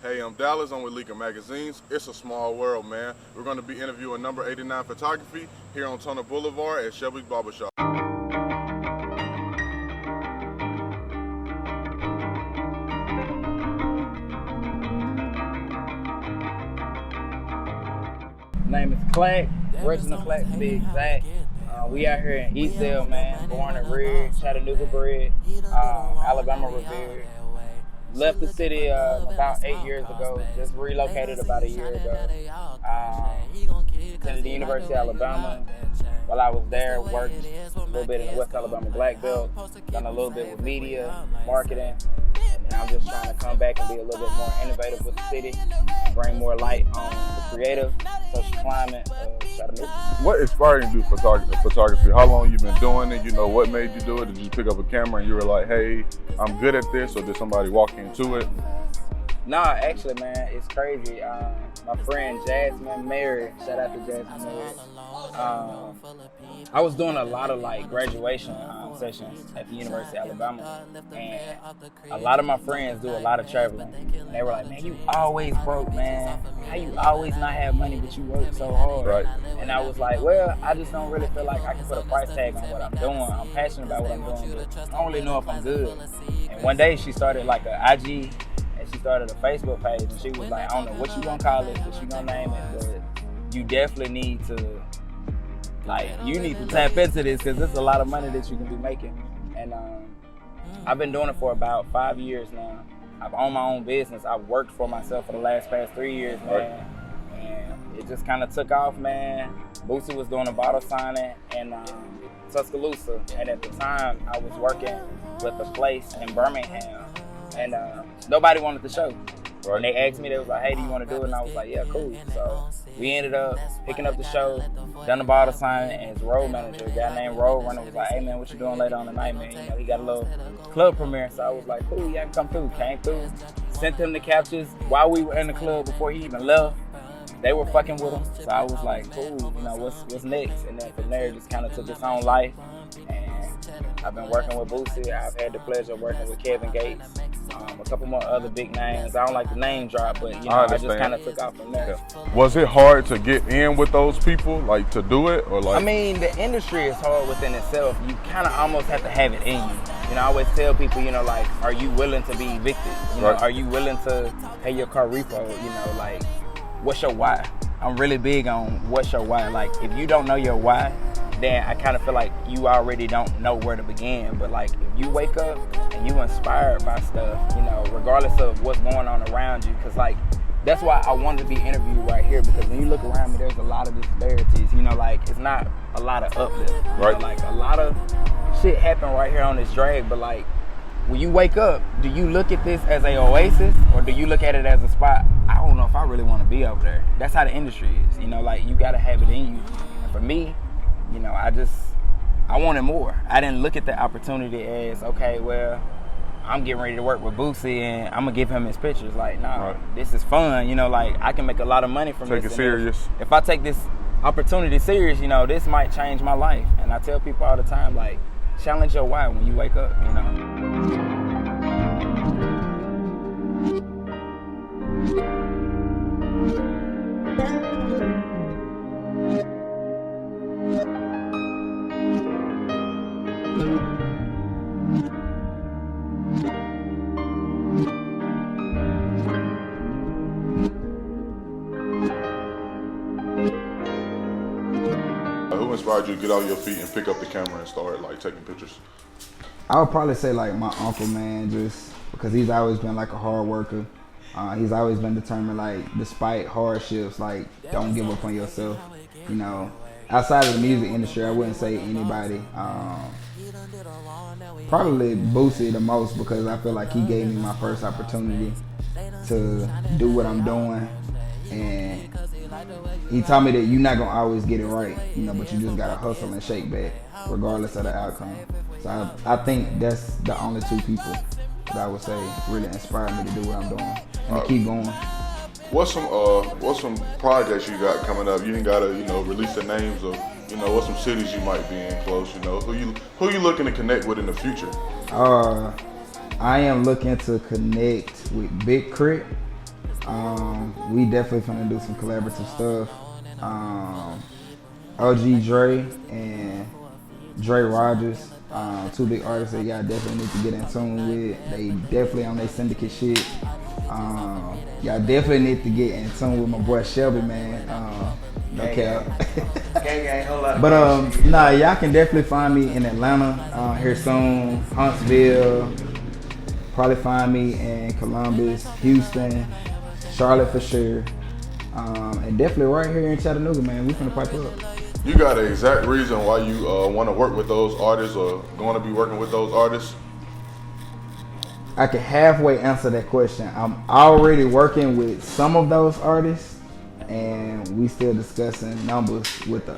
Hey, I'm Dallas. I'm with Leaker Magazines. It's a small world, man. We're going to be interviewing number 89 photography here on Turner Boulevard at Shelby's Barbershop. Name is Clack, Reginald Clack to be exact. We out here in Eastdale, man. Born and reared, Chattanooga bred, Alabama revered. Left the city about 8 years ago. Just relocated about a year ago. Attended the University of Alabama. While I was there, worked a little bit in the West Alabama Black Belt. Done a little bit with media, marketing. And I'm just trying to come back and be a little bit more innovative with the city, bring more light on the creative, social climate of Chattanooga. What inspired you to do photography? How long you been doing it? You know, what made you do it? Did you pick up a camera and you were like, hey, I'm good at this, or did somebody walk you into it? Nah, actually, man, it's crazy. My friend Jasmine Mary, shout out to Jasmine Mary. I was doing a lot of like graduation sessions at the University of Alabama, and a lot of my friends do a lot of traveling. And they were like, "Man, you always broke, man. How you always not have money, but you work so hard?" Right. And I was like, "Well, I just don't really feel like I can put a price tag on what I'm doing. I'm passionate about what I'm doing, but I don't really know if I'm good." And one day she started like a IG. She started a Facebook page, and she was like, I don't know what you gonna call it, what you gonna name it, but you definitely need to, you need to tap into this, because there's a lot of money that you can be making. And I've been doing it for about 5 years now. I've owned my own business. I've worked for myself for the past 3 years, man. And it just kind of took off, man. Boosie was doing a bottle signing in Tuscaloosa, and at the time, I was working with a place in Birmingham. And nobody wanted the show. Right. And they asked me, they was like, hey, do you want to do it? And I was like, yeah, cool. So we ended up picking up the show, done the bottle signing, and his road manager, a guy named Road Runner, was like, hey, man, what you doing later on tonight, man? You know, he got a little club premiere. So I was like, cool, yeah, I can come through. Came through, sent him the captures while we were in the club before he even left. They were fucking with him. So I was like, cool, you know, what's next? And then from there, it just kind of took its own life. And I've been working with Boosie. I've had the pleasure of working with Kevin Gates. A couple more other big names. I don't like the name drop, but you know, I just kind of took off from there. Yeah. Was it hard to get in with those people, like to do it, or like? I mean, the industry is hard within itself. You kind of almost have to have it in you. You know, I always tell people, you know, like, are you willing to be evicted? You know, are you willing to pay your car repo? You know, like, what's your why? I'm really big on what's your why. Like, if you don't know your why, then I kind of feel like you already don't know where to begin. But like, if you wake up and you inspired by stuff, you know, regardless of what's going on around you, because like, that's why I wanted to be interviewed right here, because when you look around me, there's a lot of disparities. You know, like, it's not a lot of uplift. Right. You know, like, a lot of shit happen right here on this drag, but like, when you wake up, do you look at this as a oasis, or do you look at it as a spot? I don't know if I really want to be over there. That's how the industry is. You know, like, you got to have it in you. And for me, you know, I wanted more. I didn't look at the opportunity as, okay, well, I'm getting ready to work with Boosie and I'm gonna give him his pictures. Like, nah, This is fun. You know, like, I can make a lot of money from this. Take it serious. If I take this opportunity serious, you know, this might change my life. And I tell people all the time, like, challenge your why when you wake up, you know. Who inspired you to get out your feet and pick up the camera and start like taking pictures? I would probably say like my uncle, man, just because he's always been like a hard worker. He's always been determined, like, despite hardships, like, don't give up on yourself. You know, outside of the music industry, I wouldn't say anybody. Probably Boosie the most, because I feel like he gave me my first opportunity to do what I'm doing. And he taught me that you're not gonna always get it right, you know, but you just gotta hustle and shake back, regardless of the outcome. So I think that's the only two people that I would say really inspired me to do what I'm doing and to keep going. What's some projects you got coming up? You ain't gotta, you know, release the names of, you know, what's some cities you might be in close, you know, who you looking to connect with in the future? I am looking to connect with Big Crit. We definitely finna do some collaborative stuff. OG Dre and Dre Rogers, two big artists that y'all definitely need to get in tune with. They definitely on their syndicate shit. Y'all definitely need to get in tune with my boy Shelby, man. No cap. But nah, y'all can definitely find me in Atlanta here soon, Huntsville. Probably find me in Columbus, Houston, Charlotte for sure, and definitely right here in Chattanooga, man. We finna pipe up. You got an exact reason why you want to work with those artists or going to be working with those artists? I can halfway answer that question. I'm already working with some of those artists, and we still discussing numbers with the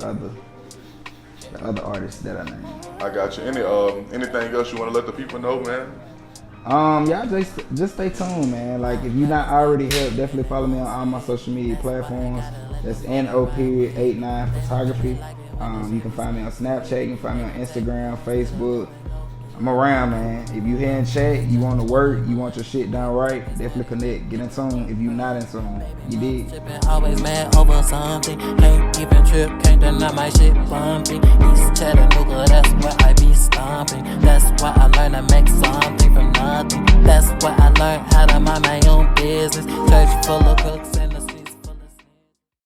other artists that I named. I got you. Anything else you want to let the people know, man? Y'all just stay tuned, man. Like, if you're not already helped, definitely follow me on all my social media platforms. That's NO89 photography. You can find me on Snapchat. You can find me on Instagram, Facebook. I'm around, man. If you here in chat, you want to work, you want your shit done right, definitely connect. Get in tune. If you not in tune, you dig. Always mad over something. Can't even trip, can't deny my shit bumping. East Chattanooga, that's where I be stomping. That's why I learned to make something from nothing. That's why I learned how to mind my own business. Church full of